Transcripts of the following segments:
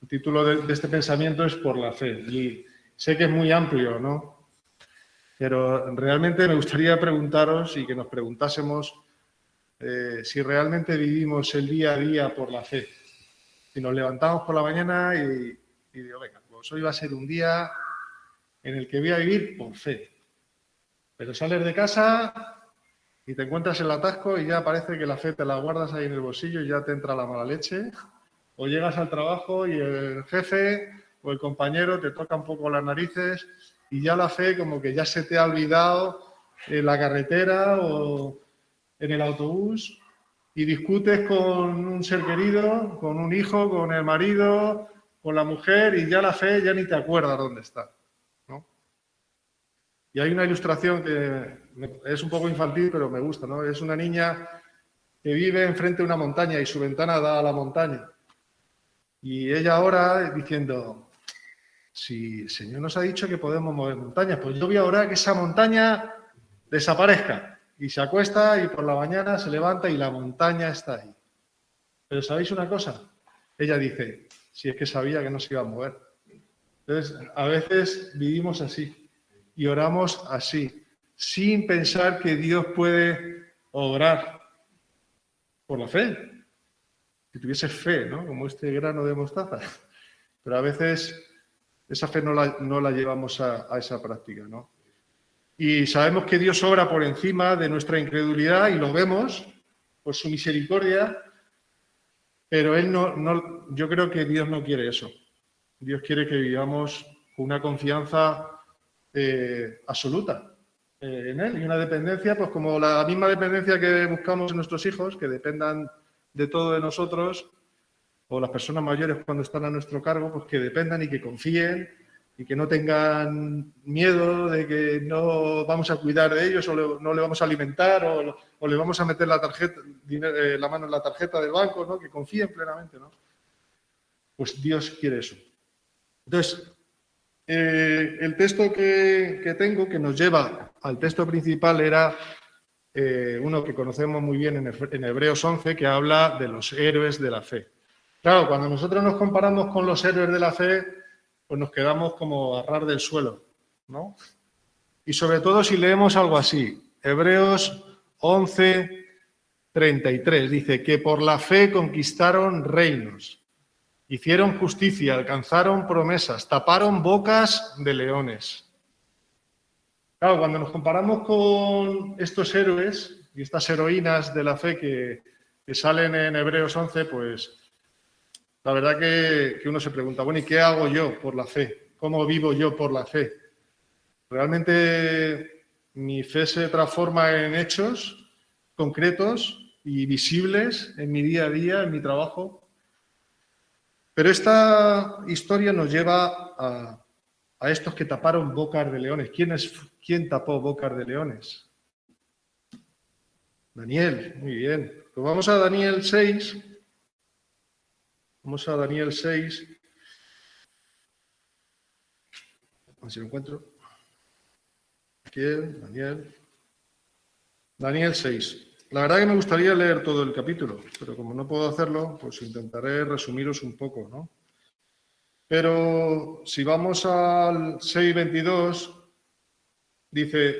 El título de este pensamiento es Por la fe. Y sé que es muy amplio, ¿no? Pero realmente me gustaría preguntaros y que nos preguntásemos si realmente vivimos el día a día por la fe. Si nos levantamos por la mañana y digo, venga, pues hoy va a ser un día en el que voy a vivir por fe. Pero sales de casa y te encuentras el atasco y ya parece que la fe te la guardas ahí en el bolsillo y ya te entra la mala leche. O llegas al trabajo y el jefe o el compañero te toca un poco las narices y ya la fe como que ya se te ha olvidado en la carretera o en el autobús y discutes con un ser querido, con un hijo, con el marido, con la mujer y ya la fe ya ni te acuerdas dónde está, ¿no? Y hay una ilustración que es un poco infantil, pero me gusta, ¿no? Es una niña que vive enfrente de una montaña y su ventana da a la montaña. Y ella ahora diciendo, si el Señor nos ha dicho que podemos mover montañas, pues yo voy a orar que esa montaña desaparezca. Y se acuesta y por la mañana se levanta y la montaña está ahí. Pero ¿sabéis una cosa? Ella dice, si es que sabía que no se iba a mover. Entonces, a veces vivimos así y oramos así, sin pensar que Dios puede obrar por la fe. Si tuviese fe, ¿no? Como este grano de mostaza. Pero a veces esa fe no la llevamos a esa práctica, ¿no? Y sabemos que Dios obra por encima de nuestra incredulidad y lo vemos por su misericordia, pero yo creo que Dios no quiere eso. Dios quiere que vivamos con una confianza absoluta en Él y una dependencia, pues como la misma dependencia que buscamos en nuestros hijos, que dependan de todo de nosotros, o las personas mayores cuando están a nuestro cargo, pues que dependan y que confíen y que no tengan miedo de que no vamos a cuidar de ellos o no le vamos a alimentar o le vamos a meter la mano en la tarjeta del banco, ¿no? Que confíen plenamente, ¿no? Pues Dios quiere eso. Entonces, el texto que tengo, que nos lleva al texto principal, era uno que conocemos muy bien en Hebreos 11, que habla de los héroes de la fe. Claro, cuando nosotros nos comparamos con los héroes de la fe, pues nos quedamos como a ras del suelo, ¿no? Y sobre todo si leemos algo así, Hebreos 11, 33, dice que por la fe conquistaron reinos, hicieron justicia, alcanzaron promesas, taparon bocas de leones. Claro, cuando nos comparamos con estos héroes y estas heroínas de la fe que salen en Hebreos 11, pues la verdad que uno se pregunta, bueno, ¿y qué hago yo por la fe? ¿Cómo vivo yo por la fe? ¿Realmente mi fe se transforma en hechos concretos y visibles en mi día a día, en mi trabajo? Pero esta historia nos lleva a estos que taparon bocas de leones. ¿Quién tapó bocas de leones? Daniel, muy bien. Pues vamos a Daniel 6. Vamos a Daniel 6. A ver si lo encuentro. Aquí, Daniel 6. La verdad que me gustaría leer todo el capítulo, pero como no puedo hacerlo, pues intentaré resumiros un poco, ¿no? Pero si vamos al 6:22, dice,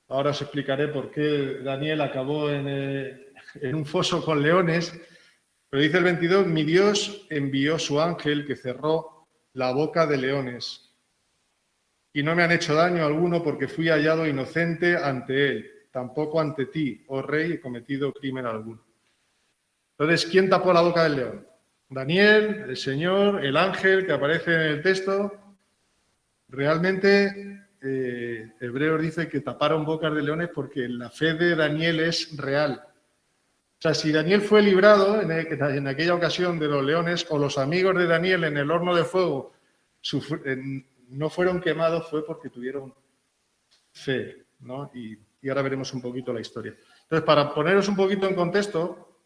ahora os explicaré por qué Daniel acabó en un foso con leones, pero dice el 22, mi Dios envió su ángel que cerró la boca de leones y no me han hecho daño alguno porque fui hallado inocente ante él, tampoco ante ti, oh rey, he cometido crimen alguno. Entonces, ¿quién tapó la boca del león? Daniel, el Señor, el ángel que aparece en el texto. Realmente, Hebreos dice que taparon bocas de leones porque la fe de Daniel es real. O sea, si Daniel fue librado en aquella ocasión de los leones o los amigos de Daniel en el horno de fuego no fueron quemados, fue porque tuvieron fe, ¿no? Y ahora veremos un poquito la historia. Entonces, para poneros un poquito en contexto,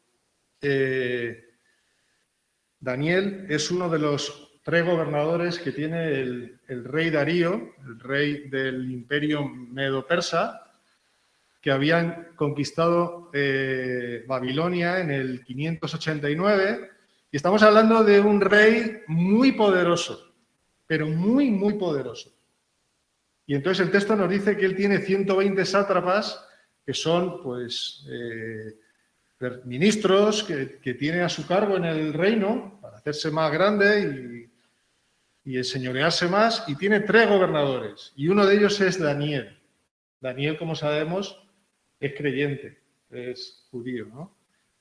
Daniel es uno de los 3 gobernadores que tiene el rey Darío, el rey del imperio medo-persa, que habían conquistado Babilonia en el 589 Y estamos hablando de un rey muy poderoso, pero muy, muy poderoso. Y entonces el texto nos dice que él tiene 120 sátrapas, que son, pues, ministros que tiene a su cargo en el reino para hacerse más grande y enseñorearse más, y tiene 3 gobernadores, y uno de ellos es Daniel. Daniel, como sabemos, es creyente, es judío, ¿no?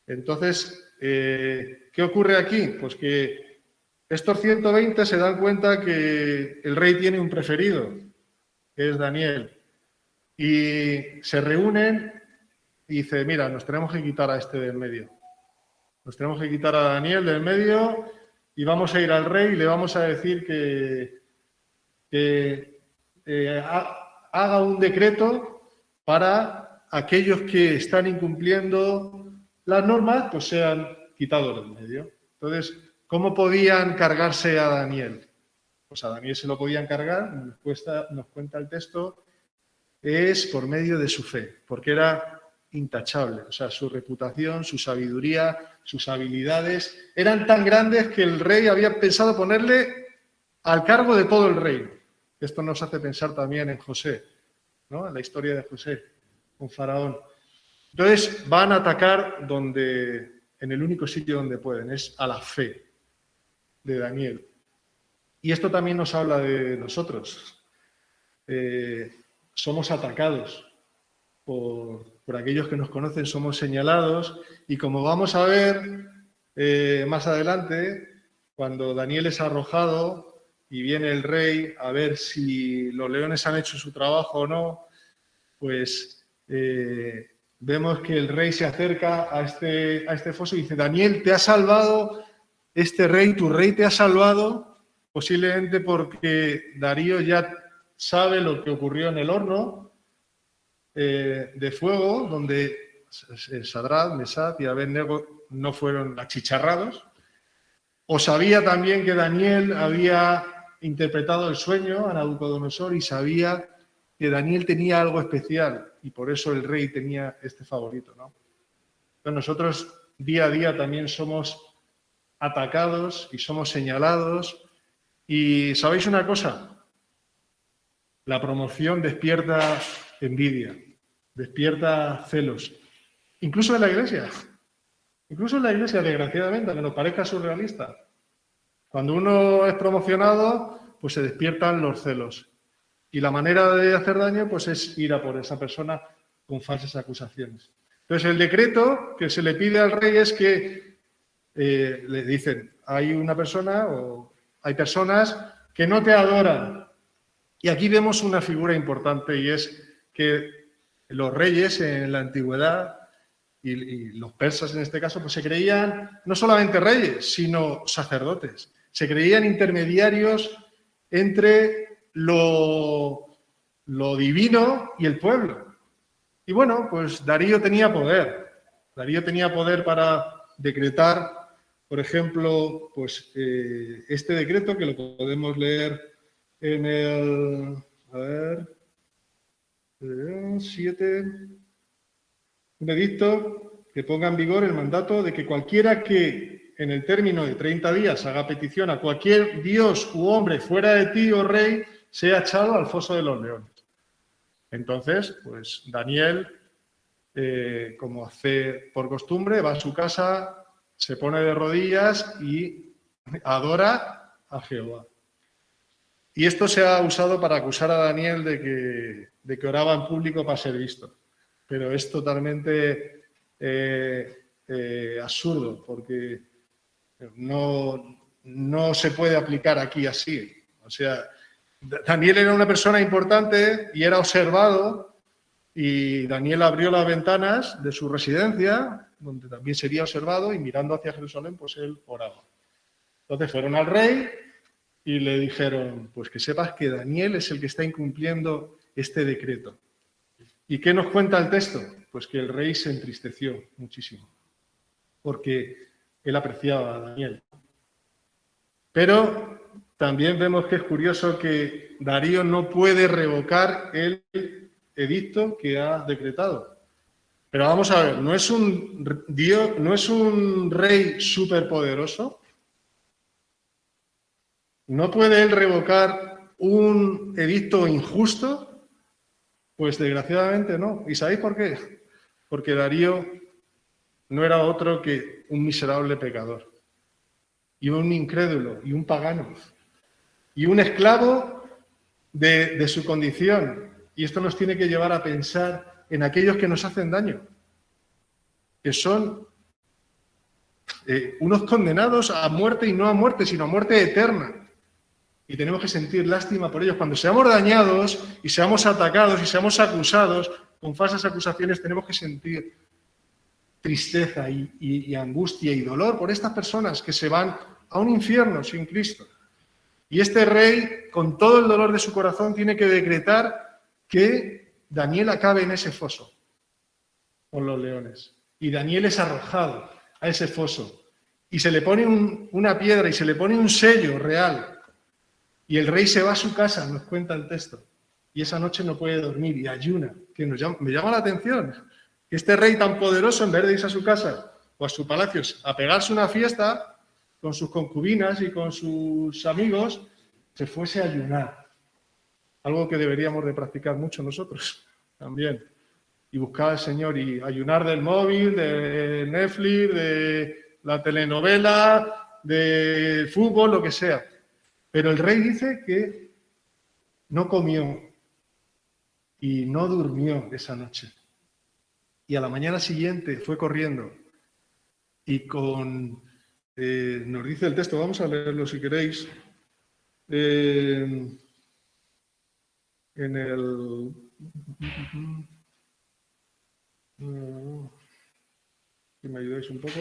Entonces, ¿qué ocurre aquí? Pues que estos 120 se dan cuenta que el rey tiene un preferido, que es Daniel, y se reúnen y dice, mira, nos tenemos que quitar a este del medio. Nos tenemos que quitar a Daniel del medio y vamos a ir al rey y le vamos a decir que haga un decreto para aquellos que están incumpliendo las normas, pues sean quitados del medio. Entonces, ¿cómo podían cargarse a Daniel? Pues a Daniel se lo podían cargar, nos cuenta el texto, es por medio de su fe, porque era intachable. O sea, su reputación, su sabiduría, sus habilidades eran tan grandes que el rey había pensado ponerle al cargo de todo el reino. Esto nos hace pensar también en José, ¿no? En la historia de José, con Faraón. Entonces van a atacar en el único sitio donde pueden, es a la fe de Daniel. Y esto también nos habla de nosotros. Somos atacados por aquellos que nos conocen, somos señalados, y como vamos a ver más adelante, cuando Daniel es arrojado y viene el rey a ver si los leones han hecho su trabajo o no, pues vemos que el rey se acerca a este foso y dice, Daniel, te ha salvado este rey, tu rey te ha salvado, posiblemente porque Darío ya sabe lo que ocurrió en el horno de fuego, donde Sadrach, Mesach y Abednego no fueron achicharrados. O sabía también que Daniel había interpretado el sueño a Nabucodonosor y sabía que Daniel tenía algo especial y por eso el rey tenía este favorito, ¿no? Entonces nosotros día a día también somos atacados y somos señalados. Y ¿sabéis una cosa? La promoción despierta envidia, despierta celos, incluso en la iglesia. Incluso en la iglesia, desgraciadamente, aunque nos parezca surrealista. Cuando uno es promocionado, pues se despiertan los celos. Y la manera de hacer daño, pues es ir a por esa persona con falsas acusaciones. Entonces, el decreto que se le pide al rey es que le dicen, hay una persona o hay personas que no te adoran. Y aquí vemos una figura importante y es que los reyes en la antigüedad y los persas en este caso, pues se creían no solamente reyes, sino sacerdotes. Se creían intermediarios entre lo divino y el pueblo. Y bueno, pues Darío tenía poder. Darío tenía poder para decretar, por ejemplo, pues este decreto que lo podemos leer en el, 7, un edicto que ponga en vigor el mandato de que cualquiera que en el término de 30 días haga petición a cualquier dios u hombre fuera de ti, oh rey, sea echado al foso de los leones. Entonces, pues Daniel, como hace por costumbre, va a su casa, se pone de rodillas y adora a Jehová. Y esto se ha usado para acusar a Daniel de que oraba en público para ser visto. Pero es totalmente absurdo, porque no se puede aplicar aquí así. O sea, Daniel era una persona importante y era observado, y Daniel abrió las ventanas de su residencia, donde también sería observado, y mirando hacia Jerusalén, pues él oraba. Entonces fueron al rey y le dijeron, pues que sepas que Daniel es el que está incumpliendo este decreto. ¿Y qué nos cuenta el texto? Pues que el rey se entristeció muchísimo, porque él apreciaba a Daniel. Pero también vemos que es curioso que Darío no puede revocar el edicto que ha decretado. Pero vamos a ver, ¿no es un rey superpoderoso? ¿No puede él revocar un edicto injusto? Pues desgraciadamente no. ¿Y sabéis por qué? Porque Darío no era otro que un miserable pecador, y un incrédulo, y un pagano, y un esclavo de su condición. Y esto nos tiene que llevar a pensar en aquellos que nos hacen daño, que son unos condenados a muerte, y no a muerte, sino a muerte eterna. Y tenemos que sentir lástima por ellos. Cuando seamos dañados y seamos atacados y seamos acusados con falsas acusaciones, tenemos que sentir tristeza y angustia y dolor por estas personas que se van a un infierno sin Cristo. Y este rey, con todo el dolor de su corazón, tiene que decretar que Daniel acabe en ese foso con los leones. Y Daniel es arrojado a ese foso. Y se le pone una piedra y se le pone un sello real. Y el rey se va a su casa, nos cuenta el texto. Y esa noche no puede dormir y ayuna. Que me llama la atención que este rey tan poderoso, en vez de irse a su casa o a su palacio a pegarse una fiesta con sus concubinas y con sus amigos, se fuese a ayunar. Algo que deberíamos de practicar mucho nosotros también. Y buscar al Señor y ayunar del móvil, de Netflix, de la telenovela, del fútbol, lo que sea. Pero el rey dice que no comió y no durmió esa noche. Y a la mañana siguiente fue corriendo y nos dice el texto, vamos a leerlo si queréis, en el... Si me ayudáis un poco.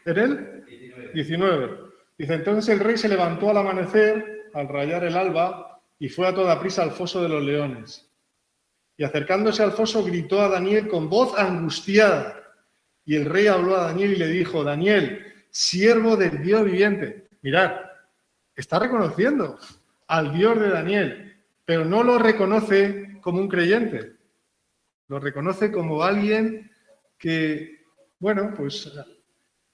¿En el? 19. Dice, entonces el rey se levantó al amanecer, al rayar el alba, y fue a toda prisa al foso de los leones. Y acercándose al foso gritó a Daniel con voz angustiada. Y el rey habló a Daniel y le dijo, Daniel, siervo del Dios viviente. Mirad, está reconociendo al Dios de Daniel, pero no lo reconoce como un creyente. Lo reconoce como alguien que, bueno, pues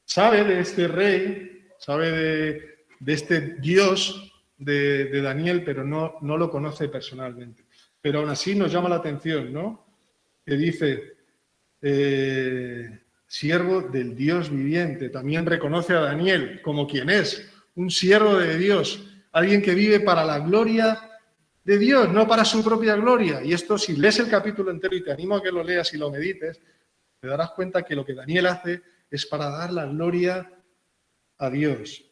sabe de este rey, sabe de este Dios de Daniel, pero no lo conoce personalmente. Pero aún así nos llama la atención, ¿no? Que dice, siervo del Dios viviente. También reconoce a Daniel como quien es, un siervo de Dios, alguien que vive para la gloria de Dios, no para su propia gloria. Y esto, si lees el capítulo entero, y te animo a que lo leas y lo medites, te darás cuenta que lo que Daniel hace es para dar la gloria a Dios.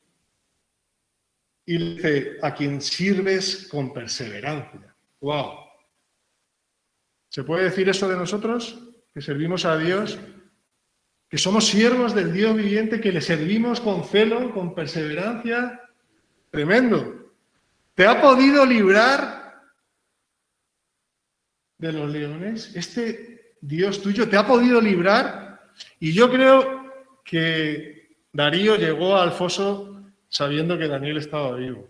Y dice, a quien sirves con perseverancia. ¡Wow! ¿Se puede decir eso de nosotros? Que servimos a Dios, que somos siervos del Dios viviente, que le servimos con celo, con perseverancia. Tremendo. ¿Te ha podido librar de los leones? Este Dios tuyo te ha podido librar. Y yo creo que Darío llegó al foso sabiendo que Daniel estaba vivo.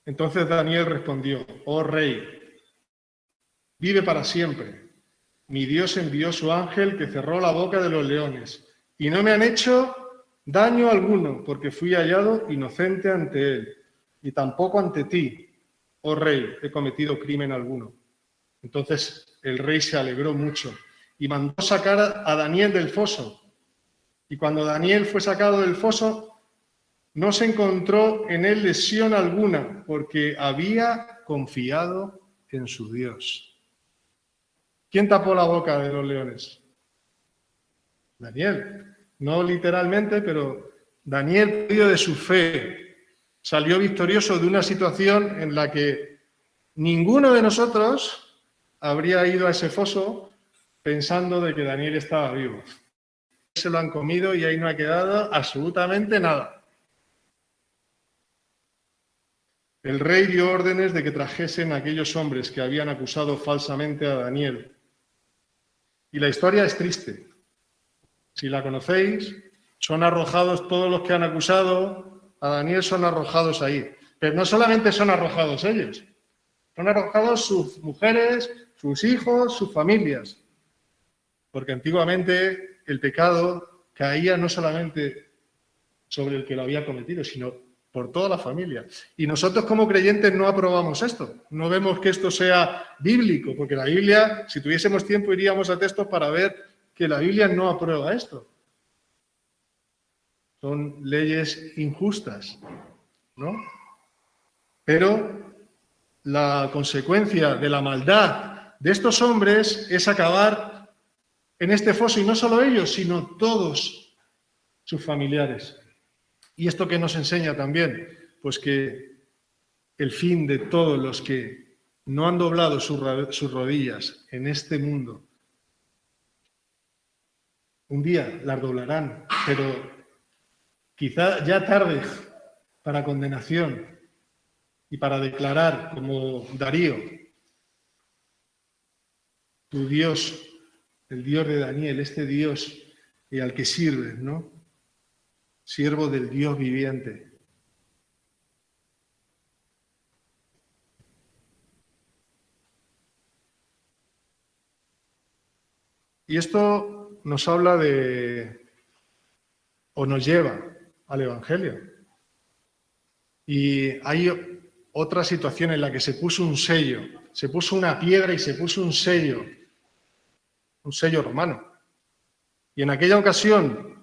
Entonces Daniel respondió, oh rey, vive para siempre. Mi Dios envió su ángel que cerró la boca de los leones y no me han hecho daño alguno porque fui hallado inocente ante él y tampoco ante ti, oh rey, he cometido crimen alguno. Entonces el rey se alegró mucho y mandó sacar a Daniel del foso. Y cuando Daniel fue sacado del foso, no se encontró en él lesión alguna, porque había confiado en su Dios. ¿Quién tapó la boca de los leones? Daniel. No literalmente, pero Daniel, por medio de su fe, salió victorioso de una situación en la que ninguno de nosotros habría ido a ese foso pensando de que Daniel estaba vivo. Se lo han comido y ahí no ha quedado absolutamente nada. El rey dio órdenes de que trajesen a aquellos hombres que habían acusado falsamente a Daniel. Y la historia es triste. Si la conocéis, son arrojados todos los que han acusado a Daniel, son arrojados ahí. Pero no solamente son arrojados ellos, son arrojados sus mujeres, sus hijos, sus familias. Porque antiguamente el pecado caía no solamente sobre el que lo había cometido, sino por toda la familia. Y nosotros como creyentes no aprobamos esto, no vemos que esto sea bíblico, porque la Biblia, si tuviésemos tiempo, iríamos a textos para ver que la Biblia no aprueba esto. Son leyes injustas, ¿no? Pero la consecuencia de la maldad de estos hombres es acabar en este foso, y no solo ellos, sino todos sus familiares. ¿Y esto qué nos enseña también? Pues que el fin de todos los que no han doblado sus rodillas en este mundo, un día las doblarán, pero quizá ya tarde para condenación y para declarar como Darío, tu Dios, el Dios de Daniel, este Dios y al que sirves, ¿no? Siervo del Dios viviente. Y esto nos habla o nos lleva al Evangelio. Y hay otra situación en la que se puso un sello, se puso una piedra y se puso un sello romano. Y en aquella ocasión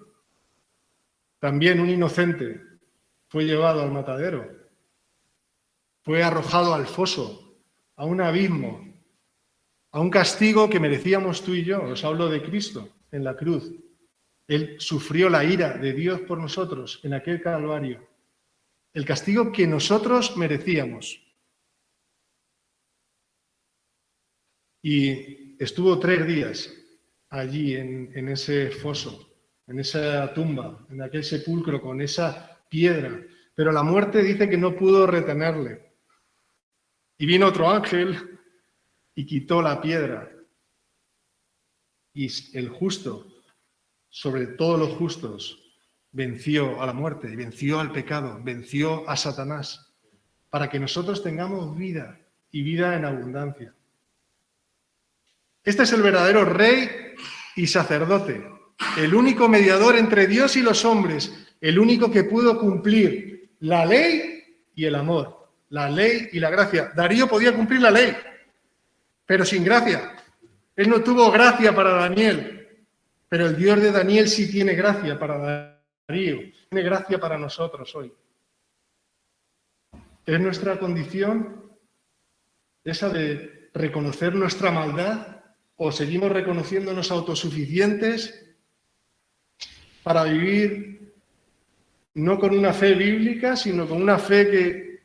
también un inocente fue llevado al matadero, fue arrojado al foso, a un abismo, a un castigo que merecíamos tú y yo. Os hablo de Cristo en la cruz. Él sufrió la ira de Dios por nosotros en aquel Calvario. El castigo que nosotros merecíamos. Y estuvo 3 días allí en ese foso, en esa tumba, en aquel sepulcro con esa piedra. Pero la muerte dice que no pudo retenerle. Y vino otro ángel y quitó la piedra. Y el justo, sobre todos los justos, venció a la muerte, venció al pecado, venció a Satanás, para que nosotros tengamos vida y vida en abundancia. Este es el verdadero rey y sacerdote, el único mediador entre Dios y los hombres, el único que pudo cumplir la ley y el amor, la ley y la gracia. Darío podía cumplir la ley, pero sin gracia. Él no tuvo gracia para Daniel, pero el Dios de Daniel sí tiene gracia para Darío, tiene gracia para nosotros hoy. ¿Es nuestra condición esa de reconocer nuestra maldad o seguimos reconociéndonos autosuficientes para vivir no con una fe bíblica, sino con una fe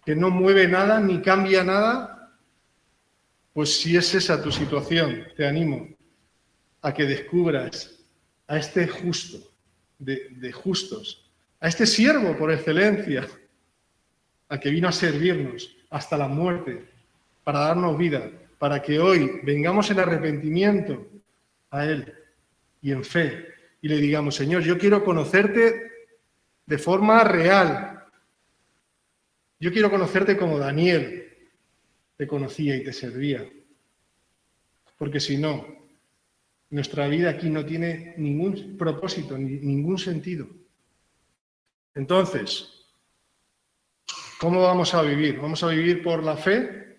que no mueve nada ni cambia nada? Pues si es esa tu situación, te animo a que descubras a este justo de justos, a este siervo por excelencia, a que vino a servirnos hasta la muerte, para darnos vida, para que hoy vengamos en arrepentimiento a Él y en fe, y le digamos: Señor, yo quiero conocerte de forma real. Yo quiero conocerte como Daniel te conocía y te servía. Porque si no, nuestra vida aquí no tiene ningún propósito, ni ningún sentido. Entonces, ¿cómo vamos a vivir? ¿Vamos a vivir por la fe?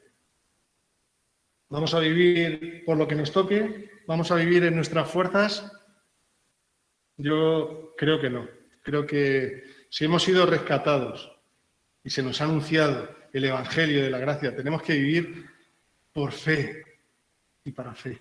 ¿Vamos a vivir por lo que nos toque? ¿Vamos a vivir en nuestras fuerzas? Yo creo que no. Creo que si hemos sido rescatados y se nos ha anunciado el Evangelio de la gracia, tenemos que vivir por fe y para fe.